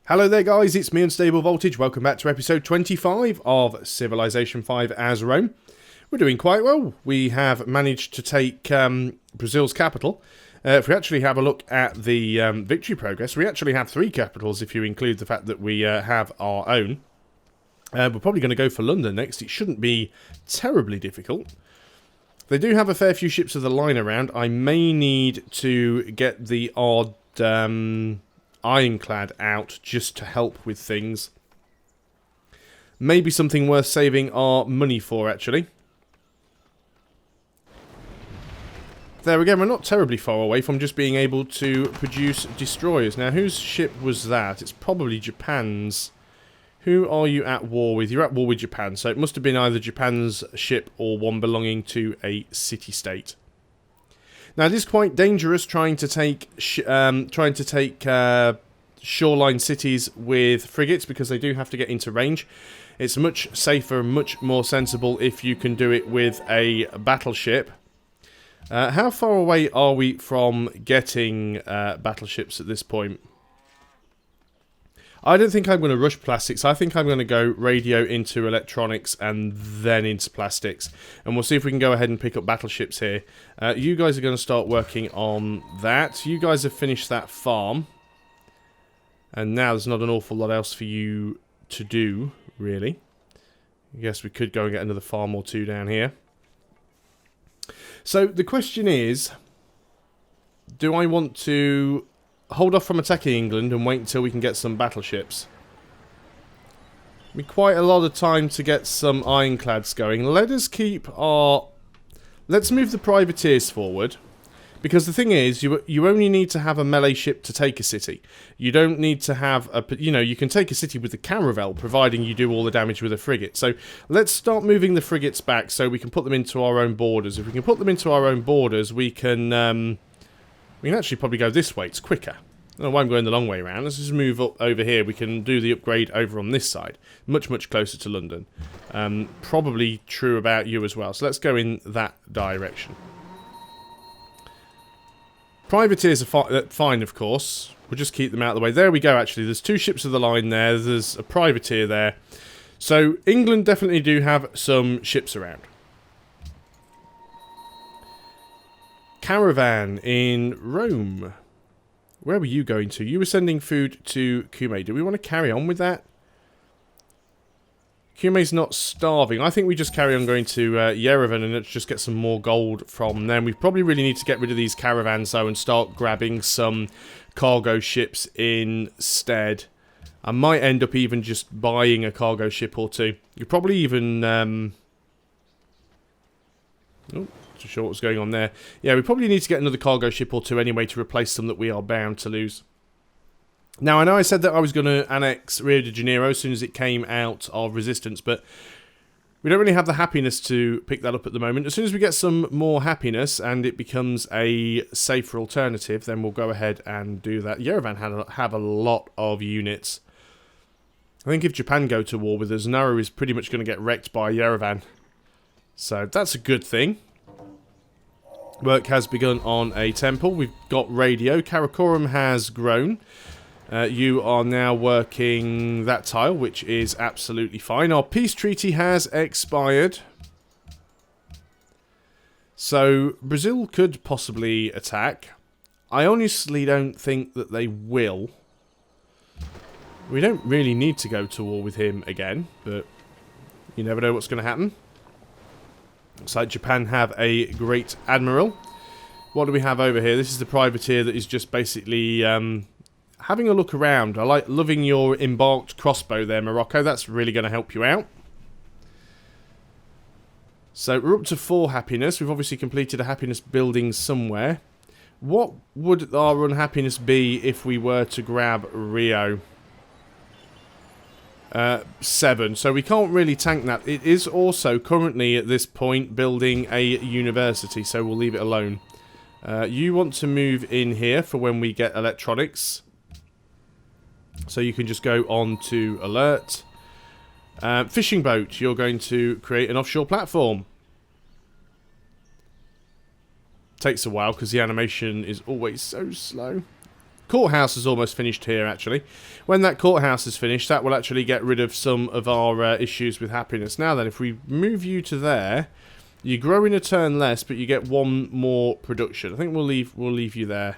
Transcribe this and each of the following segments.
Hello there guys, it's me Unstable Voltage. Welcome back to episode 25 of Civilization 5 as Rome. We're doing quite well. We have managed to take Brazil's capital. If we actually have a look at the victory progress, we actually have 3 capitals if you include the fact that we have our own. We're probably going to go for London next. It shouldn't be terribly difficult. They do have a fair few ships of the line around. I may need to get the odd ironclad out just to help with things. Maybe something worth saving our money for, actually. There again, we're not terribly far away from just being able to produce destroyers. Now, whose ship was that? It's probably Japan's. Who are you at war with? You're at war with Japan, so it must have been either Japan's ship or one belonging to a city-state. Now, it is quite dangerous trying to take shoreline cities with frigates because they do have to get into range. It's much safer and much more sensible if you can do it with a battleship. How far away are we from getting battleships at this point? I don't think I'm going to rush plastics. I think I'm going to go radio into electronics and then into plastics. And we'll see if we can go ahead and pick up battleships here. You guys are going to start working on that. You guys have finished that farm. And now there's not an awful lot else for you to do, really. I guess we could go and get another farm or two down here. So the question is, do I want to hold off from attacking England and wait until we can get some battleships? We quite a lot of time to get some ironclads going. Let us keep our... Let's move the privateers forward. Because the thing is, you only need to have a melee ship to take a city. You don't need to have a... You know, you can take a city with the caravel, providing you do all the damage with a frigate. So let's start moving the frigates back so we can put them into our own borders. If we can put them into our own borders, we can actually probably go this way. It's quicker. I don't know why I'm going the long way around. Let's just move up over here. We can do the upgrade over on this side. Much, much closer to London. Probably true about you as well. So let's go in that direction. Privateers are fine, of course. We'll just keep them out of the way. There we go, actually. There's 2 ships of the line there. There's a privateer there. So England definitely do have some ships around. Caravan in Rome. Where were you going to? You were sending food to Cume. Do we want to carry on with that? Cume's not starving. I think we just carry on going to Yerevan and let's just get some more gold from them. We probably really need to get rid of these caravans, though, and start grabbing some cargo ships instead. I might end up even just buying a cargo ship or 2. You probably even... Oh, not sure what's going on there. Yeah, we probably need to get another cargo ship or 2 anyway to replace some that we are bound to lose. Now, I know I said that I was going to annex Rio de Janeiro as soon as it came out of resistance, but we don't really have the happiness to pick that up at the moment. As soon as we get some more happiness and it becomes a safer alternative, then we'll go ahead and do that. Yerevan have a lot of units. I think if Japan go to war with us, Nauru is pretty much going to get wrecked by Yerevan. So that's a good thing. Work has begun on a temple. We've got radio. Karakoram has grown. You are now working that tile, which is absolutely fine. Our peace treaty has expired. So, Brazil could possibly attack. I honestly don't think that they will. We don't really need to go to war with him again, but you never know what's going to happen. Looks like Japan have a great admiral. What do we have over here? This is the privateer that is just basically... having a look around. I like loving your embarked crossbow there, Morocco. That's really going to help you out. So we're up to 4 happiness. We've obviously completed a happiness building somewhere. What would our unhappiness be if we were to grab Rio? 7. So we can't really tank that. It is also currently at this point building a university, so we'll leave it alone. You want to move in here for when we get electronics. So you can just go on to alert. Fishing boat, you're going to create an offshore platform. Takes a while because the animation is always so slow. courthouse is almost finished here, actually. When that courthouse is finished, that will actually get rid of some of our issues with happiness. Now then, if we move you to there, you grow in a turn less, but you get one more production. I think we'll leave you there.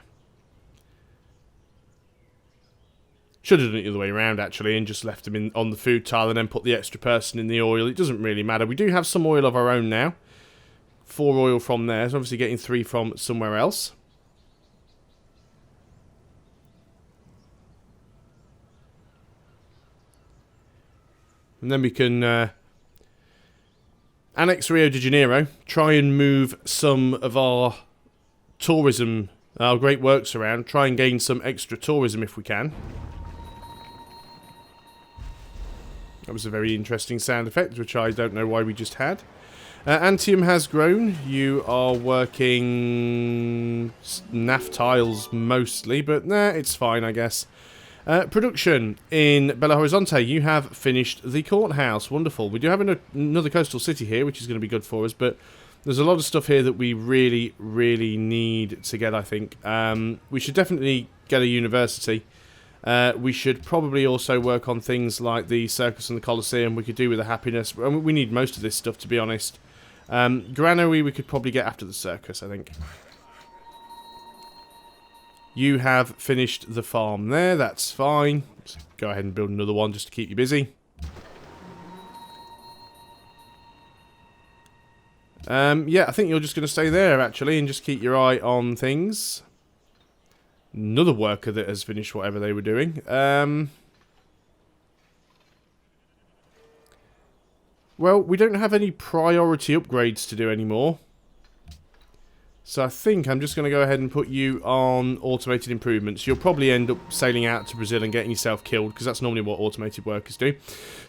Should have done it the other way around, actually, and just left them on the food tile and then put the extra person in the oil. It doesn't really matter. We do have some oil of our own now. 4 oil from there, so obviously getting 3 from somewhere else. And then we can annex Rio de Janeiro, try and move some of our tourism, our great works around, try and gain some extra tourism if we can. That was a very interesting sound effect, which I don't know why we just had. Antium has grown. You are working naphthiles mostly, but nah, it's fine, I guess. Production in Belo Horizonte. You have finished the courthouse. Wonderful. We do have another coastal city here, which is going to be good for us, but there's a lot of stuff here that we really, really need to get, I think. We should definitely get a university. We should probably also work on things like the circus and the Colosseum. We could do with the happiness. I mean, we need most of this stuff, to be honest. Granary we could probably get after the circus, I think. You have finished the farm there. That's fine. Let's go ahead and build another one just to keep you busy. Yeah, I think you're just going to stay there, actually, and just keep your eye on things. Another worker that has finished whatever they were doing. Well, we don't have any priority upgrades to do anymore. So I think I'm just going to go ahead and put you on automated improvements. You'll probably end up sailing out to Brazil and getting yourself killed, because that's normally what automated workers do.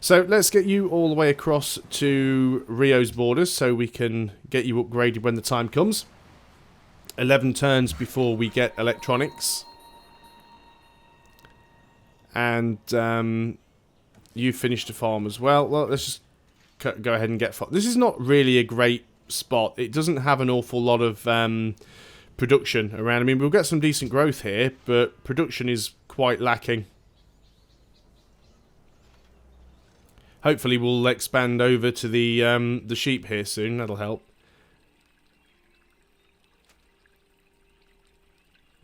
So let's get you all the way across to Rio's borders so we can get you upgraded when the time comes. 11 turns before we get electronics. And you finished a farm as well. Well, let's just go ahead and get... This is not really a great spot. It doesn't have an awful lot of production around. I mean, we'll get some decent growth here, but production is quite lacking. Hopefully we'll expand over to the sheep here soon. That'll help.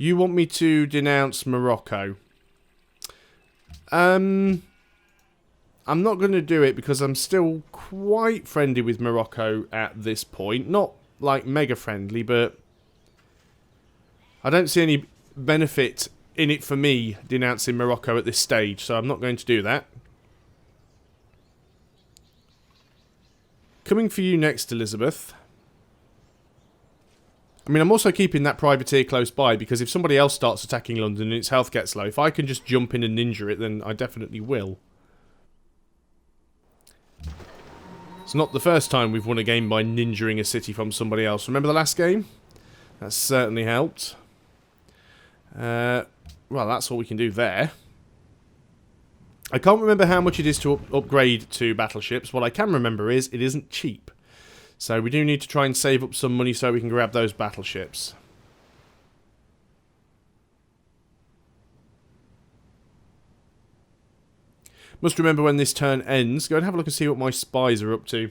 You want me to denounce Morocco? I'm not going to do it because I'm still quite friendly with Morocco at this point. Not, like, mega friendly, but I don't see any benefit in it for me denouncing Morocco at this stage, so I'm not going to do that. Coming for you next, Elizabeth. I mean, I'm also keeping that privateer close by, because if somebody else starts attacking London and its health gets low, if I can just jump in and ninja it, then I definitely will. It's not the first time we've won a game by ninjaing a city from somebody else. Remember the last game? That certainly helped. Well, that's all we can do there. I can't remember how much it is to upgrade to battleships. What I can remember is it isn't cheap. So we do need to try and save up some money so we can grab those battleships. Must remember when this turn ends. Go and have a look and see what my spies are up to.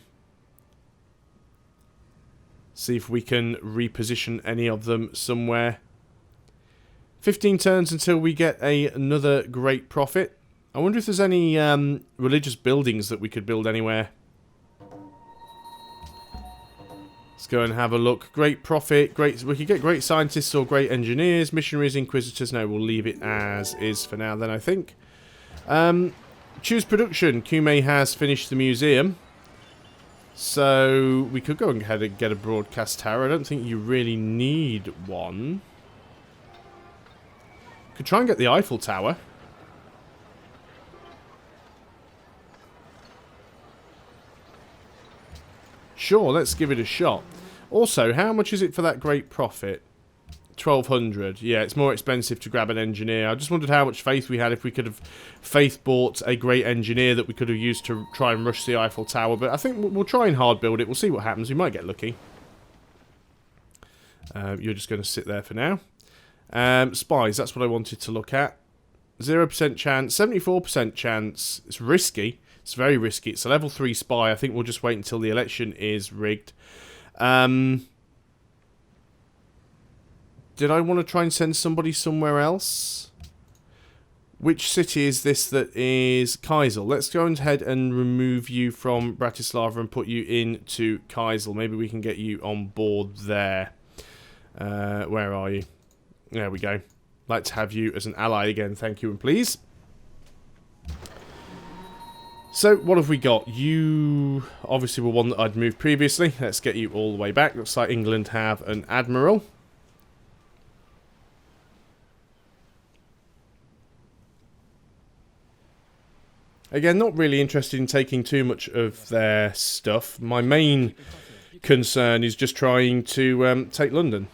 See if we can reposition any of them somewhere. 15 turns until we get another great profit. I wonder if there's any religious buildings that we could build anywhere. Let's go and have a look. Great profit. Great. We could get great scientists or great engineers, missionaries, inquisitors. No, we'll leave it as is for now then, I think. Choose production. Kume has finished the museum. So we could go ahead and get a broadcast tower. I don't think you really need one. Could try and get the Eiffel Tower. Sure, let's give it a shot. Also, how much is it for that great profit? 1,200. Yeah, it's more expensive to grab an engineer. I just wondered how much faith we had if we could have faith bought a great engineer that we could have used to try and rush the Eiffel Tower. But I think we'll try and hard build it. We'll see what happens. We might get lucky. You're just going to sit there for now. Spies, that's what I wanted to look at. 0% chance, 74% chance. It's risky. It's very risky. It's a level 3 spy. I think we'll just wait until the election is rigged. Did I want to try and send somebody somewhere else? Which city is this that is Kaisel? Let's go ahead and remove you from Bratislava and put you into Kaisel. Maybe we can get you on board there. Where are you? There we go. Like to have you as an ally again. Thank you and please. So, what have we got? You obviously were one that I'd moved previously. Let's get you all the way back. Looks like England have an admiral. Again, not really interested in taking too much of their stuff. My main concern is just trying to take London.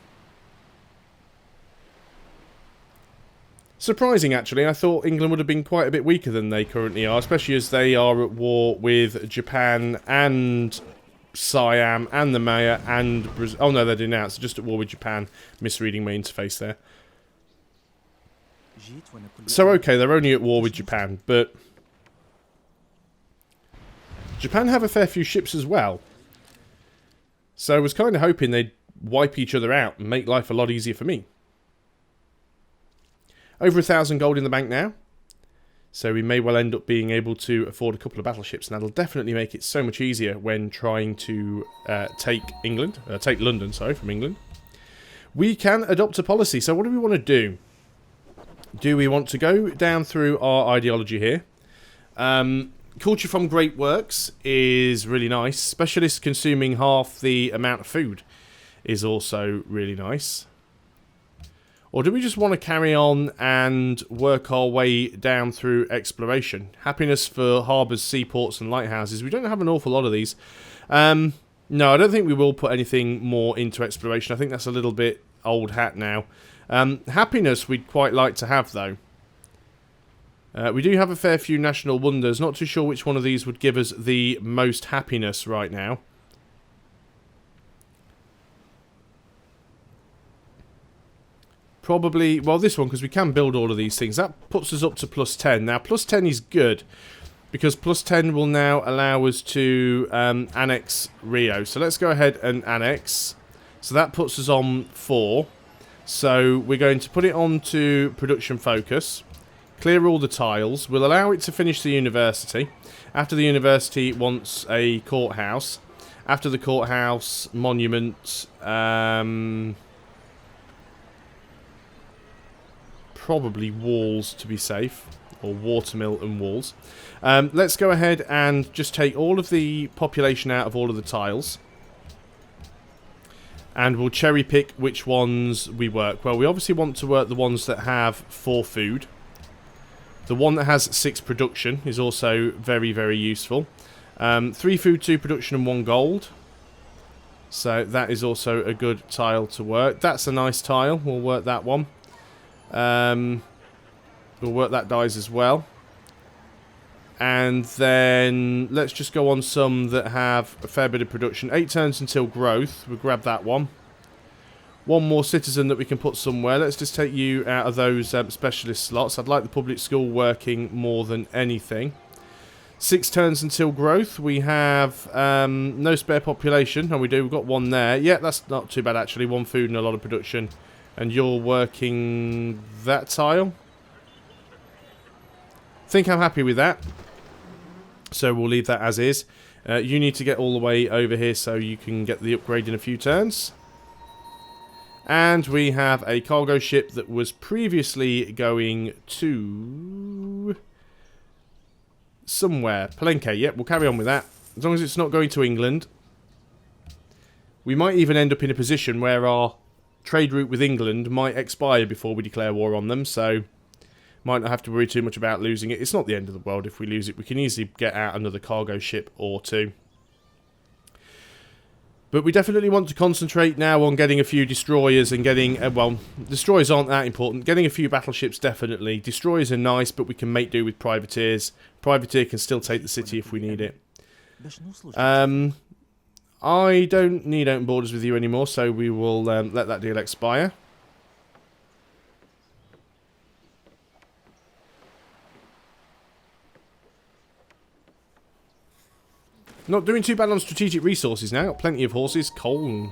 Surprising, actually. I thought England would have been quite a bit weaker than they currently are, especially as they are at war with Japan and Siam and the Maya and Brazil. Oh no, they're denounced. Just at war with Japan. Misreading my interface there. So okay, they're only at war with Japan, but Japan have a fair few ships as well. So I was kind of hoping they'd wipe each other out and make life a lot easier for me. Over 1,000 gold in the bank now. So we may well end up being able to afford a couple of battleships. And that'll definitely make it so much easier when trying to take London, sorry, from England. We can adopt a policy. So what do we want to do? Do we want to go down through our ideology here? Culture from Great Works is really nice. Specialists consuming half the amount of food is also really nice. Or do we just want to carry on and work our way down through exploration? Happiness for harbours, seaports and lighthouses. We don't have an awful lot of these. No, I don't think we will put anything more into exploration. I think that's a little bit old hat now. Happiness we'd quite like to have though. We do have a fair few national wonders. Not too sure which one of these would give us the most happiness right now. Probably, well, this one, because we can build all of these things. That puts us up to plus 10. Now, plus 10 is good, because plus 10 will now allow us to annex Rio. So let's go ahead and annex. So that puts us on 4. So we're going to put it on to production focus. Clear all the tiles. We'll allow it to finish the university. After the university, it wants a courthouse. After the courthouse, monument. Probably walls to be safe. Or watermill and walls. Let's go ahead and just take all of the population out of all of the tiles. And we'll cherry pick which ones we work. Well, we obviously want to work the ones that have 4 food. The one that has 6 production is also very, very useful. 3 food, 2 production and 1 gold. So that is also a good tile to work. That's a nice tile. We'll work that one. We'll work that dies as well. And then let's just go on some that have a fair bit of production. 8 turns until growth. We'll grab that one. One more citizen that we can put somewhere. Let's just take you out of those specialist slots. I'd like the public school working more than anything. 6 turns until growth. We have no spare population. Oh, we do. We've got 1 there. Yeah, that's not too bad, actually. 1 food and a lot of production. And you're working that tile. I think I'm happy with that. So we'll leave that as is. You need to get all the way over here so you can get the upgrade in a few turns. And we have a cargo ship that was previously going to somewhere. Palenque, yep, we'll carry on with that. As long as it's not going to England. We might even end up in a position where our trade route with England might expire before we declare war on them, so might not have to worry too much about losing it. It's not the end of the world if we lose it. We can easily get out another cargo ship or 2. But we definitely want to concentrate now on getting a few destroyers and getting, well, destroyers aren't that important. Getting a few battleships, definitely. Destroyers are nice, but we can make do with privateers. Privateer can still take the city if we need it. I don't need open borders with you anymore, so we will let that deal expire. Not doing too bad on strategic resources now. Got plenty of horses, coal, and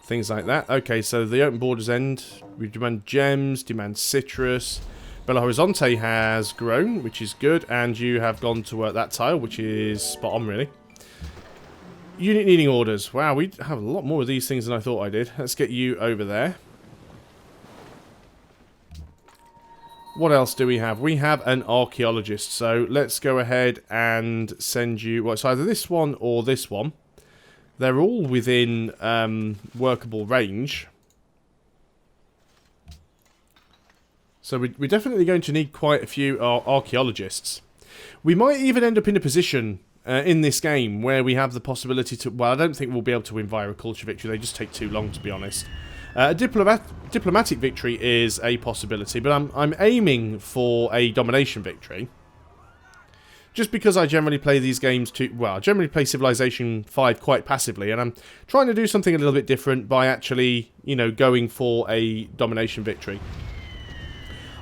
things like that. Okay, so the open borders end. We demand gems, demand citrus. Belo Horizonte has grown, which is good. And you have gone to work that tile, which is spot on, really. Unit needing orders. Wow, we have a lot more of these things than I thought I did. Let's get you over there. What else do we have? We have an archaeologist. So let's go ahead and send you... Well, it's either this one or this one. They're all within workable range. So we're definitely going to need quite a few archaeologists. We might even end up in a position in this game where we have the possibility to... Well, I don't think we'll be able to win via a culture victory. They just take too long, to be honest. A diplomatic victory is a possibility, but I'm aiming for a domination victory. Just because I generally play these games well, I generally play Civilization 5 quite passively, and I'm trying to do something a little bit different by actually, you know, going for a domination victory.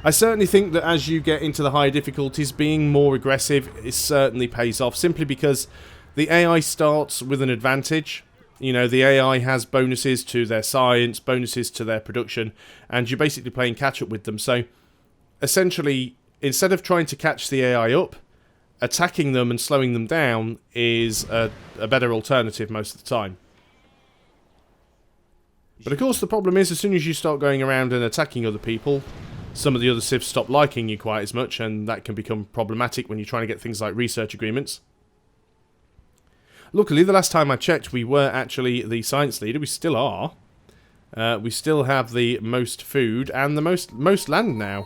I certainly think that as you get into the higher difficulties, being more aggressive certainly pays off, simply because the AI starts with an advantage. You know, the AI has bonuses to their science, bonuses to their production, and you're basically playing catch-up with them. So, essentially, instead of trying to catch the AI up, attacking them and slowing them down is a better alternative most of the time. But of course, the problem is, as soon as you start going around and attacking other people, some of the other civs stop liking you quite as much, and that can become problematic when you're trying to get things like research agreements. Luckily, the last time I checked, we were actually the science leader. We still are. We still have the most food and the most land now.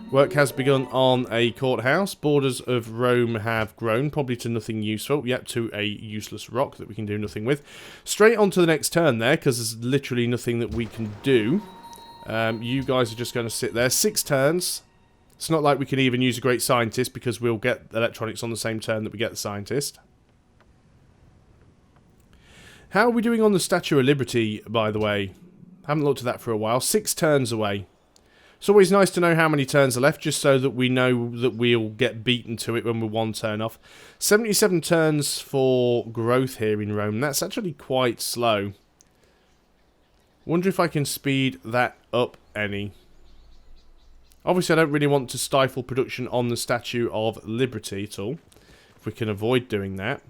Work has begun on a courthouse. Borders of Rome have grown, probably to nothing useful. Yep, to a useless rock that we can do nothing with. Straight on to the next turn there, because there's literally nothing that we can do. You guys are just going to sit there. 6 turns. It's not like we can even use a great scientist, because we'll get electronics on the same turn that we get the scientist. How are we doing on the Statue of Liberty, by the way? Haven't looked at that for a while. 6 turns away. It's always nice to know how many turns are left, just so that we know that we'll get beaten to it when we're 1 turn off. 77 turns for growth here in Rome. That's actually quite slow. Wonder if I can speed that up any. Obviously, I don't really want to stifle production on the Statue of Liberty at all. If we can avoid doing that.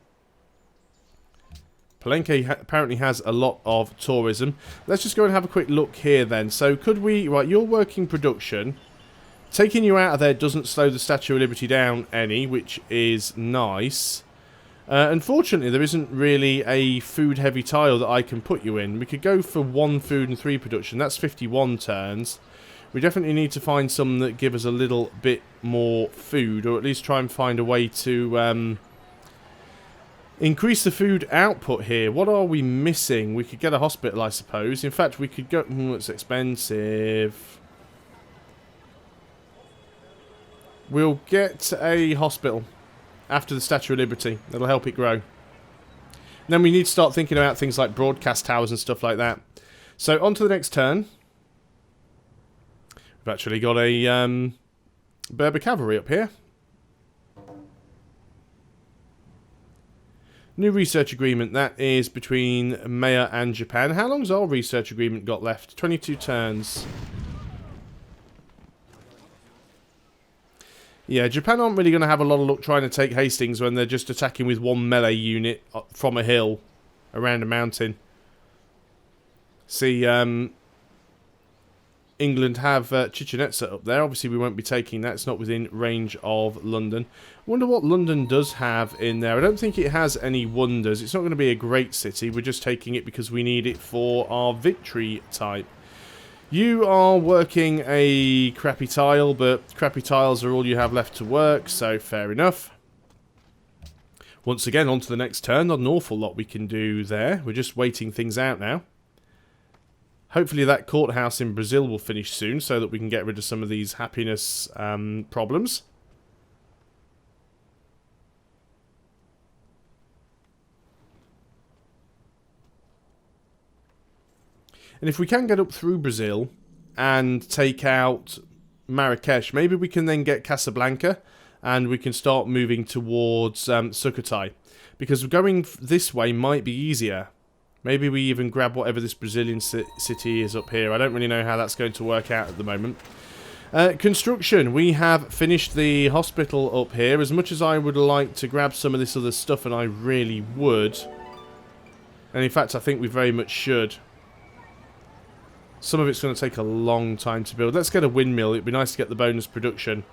Palenque apparently has a lot of tourism. Let's just go and have a quick look here then. So could we... Right, you're working production. Taking you out of there doesn't slow the Statue of Liberty down any, which is nice. Unfortunately, there isn't really a food-heavy tile that I can put you in. We could go for 1 food and 3 production. That's 51 turns. We definitely need to find some that give us a little bit more food, or at least try and find a way to... increase the food output here. What are we missing? We could get a hospital, I suppose. In fact, we could go... it's expensive. We'll get a hospital after the Statue of Liberty. That'll help it grow. And then we need to start thinking about things like broadcast towers and stuff like that. So, on to the next turn. We've actually got a Berber cavalry up here. New research agreement, that is between Maya and Japan. How long's our research agreement got left? 22 turns. Yeah, Japan aren't really going to have a lot of luck trying to take Hastings when they're just attacking with 1 melee unit from a hill around a mountain. See, England have Chichen Itza up there. Obviously, we won't be taking that. It's not within range of London. I wonder what London does have in there. I don't think it has any wonders. It's not going to be a great city. We're just taking it because we need it for our victory type. You are working a crappy tile, but crappy tiles are all you have left to work, so fair enough. Once again, on to the next turn. Not an awful lot we can do there. We're just waiting things out now. Hopefully that courthouse in Brazil will finish soon so that we can get rid of some of these happiness problems. And if we can get up through Brazil and take out Marrakesh, maybe we can then get Casablanca and we can start moving towards Sukhothai. Because going this way might be easier. Maybe we even grab whatever this Brazilian city is up here. I don't really know how that's going to work out at the moment. Construction. We have finished the hospital up here. As much as I would like to grab some of this other stuff, and I really would. And in fact, I think we very much should. Some of it's going to take a long time to build. Let's get a windmill. It'd be nice to get the bonus production.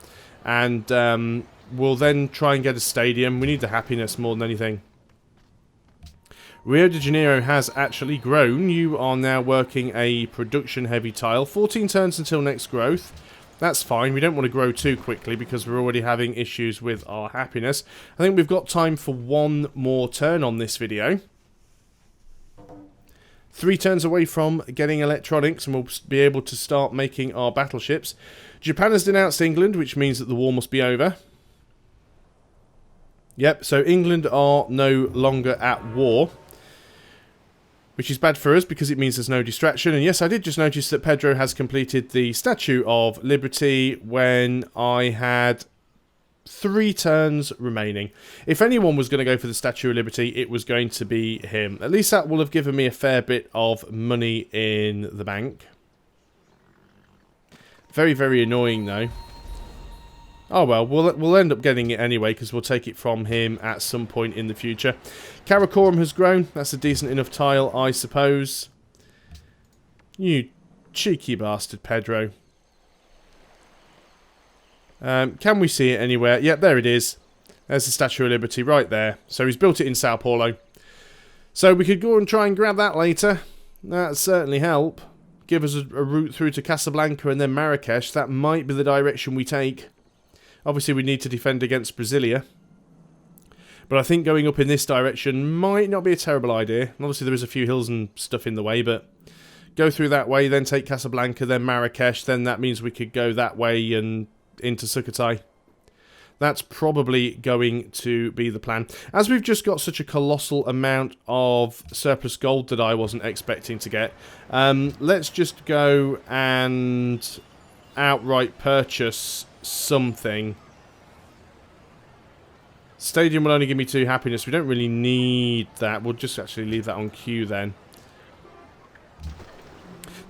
And we'll then try and get a stadium. We need the happiness more than anything. Rio de Janeiro has actually grown. You are now working a production heavy tile. 14 turns until next growth. That's fine. We don't want to grow too quickly because we're already having issues with our happiness. I think we've got time for one more turn on this video. 3 turns away from getting electronics, and we'll be able to start making our battleships. Japan has denounced England, which means that the war must be over. Yep, so England are no longer at war. Which is bad for us because it means there's no distraction. And yes, I did just notice that Pedro has completed the Statue of Liberty when I had 3 turns remaining. If anyone was going to go for the Statue of Liberty, it was going to be him. At least that will have given me a fair bit of money in the bank. Very, very annoying though. Oh well, we'll end up getting it anyway because we'll take it from him at some point in the future. Karakoram has grown. That's a decent enough tile, I suppose. You cheeky bastard, Pedro. Can we see it anywhere? Yep, there it is. There's the Statue of Liberty right there. So he's built it in Sao Paulo. So we could go and try and grab that later. That'd certainly help. Give us a route through to Casablanca and then Marrakesh. That might be the direction we take. Obviously, we need to defend against Brasilia. But I think going up in this direction might not be a terrible idea. And obviously, there is a few hills and stuff in the way, but go through that way, then take Casablanca, then Marrakesh. Then that means we could go that way and into Sukhothai. That's probably going to be the plan. As we've just got such a colossal amount of surplus gold that I wasn't expecting to get, let's just go and outright purchase something. Stadium will only give me 2 happiness. We don't really need that. We'll just actually leave that on queue then.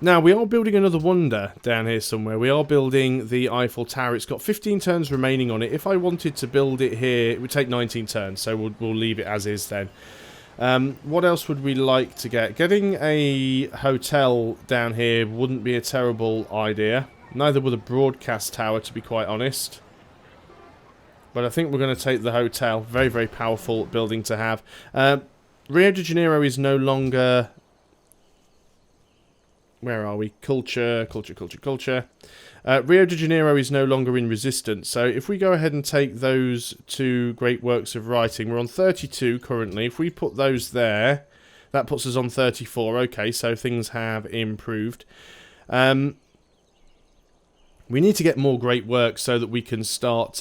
Now, we are building another wonder down here somewhere. We are building the Eiffel Tower. It's got 15 turns remaining on it. If I wanted to build it here, it would take 19 turns, so we'll leave it as is then. What else would we like to get? Getting a hotel down here wouldn't be a terrible idea. Neither would a broadcast tower, to be quite honest. But I think we're going to take the hotel. Very, very powerful building to have. Rio de Janeiro is no longer... Where are we? Culture. Rio de Janeiro is no longer in resistance. So if we go ahead and take those 2 great works of writing, we're on 32 currently. If we put those there, that puts us on 34. Okay, so things have improved. We need to get more great works so that we can start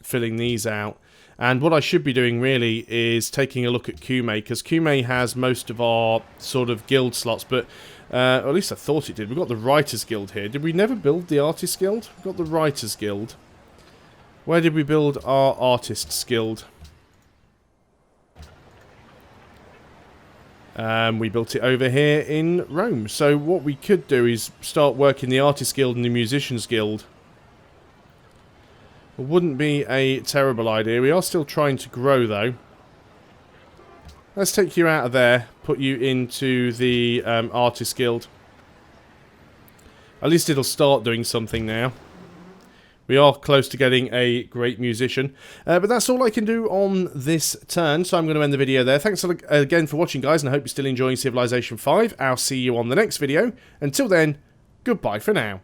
filling these out. And what I should be doing really is taking a look at Kume, because Kume has most of our sort of guild slots, but or at least I thought it did. We've got the Writers Guild here. Did we never build the Artists Guild? We've got the Writers Guild. Where did we build our Artists Guild? We built it over here in Rome. So what we could do is start working the Artists Guild and the Musicians Guild. It wouldn't be a terrible idea. We are still trying to grow, though. Let's take you out of there, put you into the Artists Guild. At least it'll start doing something now. We are close to getting a great musician. But that's all I can do on this turn, so I'm going to end the video there. Thanks again for watching, guys, and I hope you're still enjoying Civilization 5. I'll see you on the next video. Until then, goodbye for now.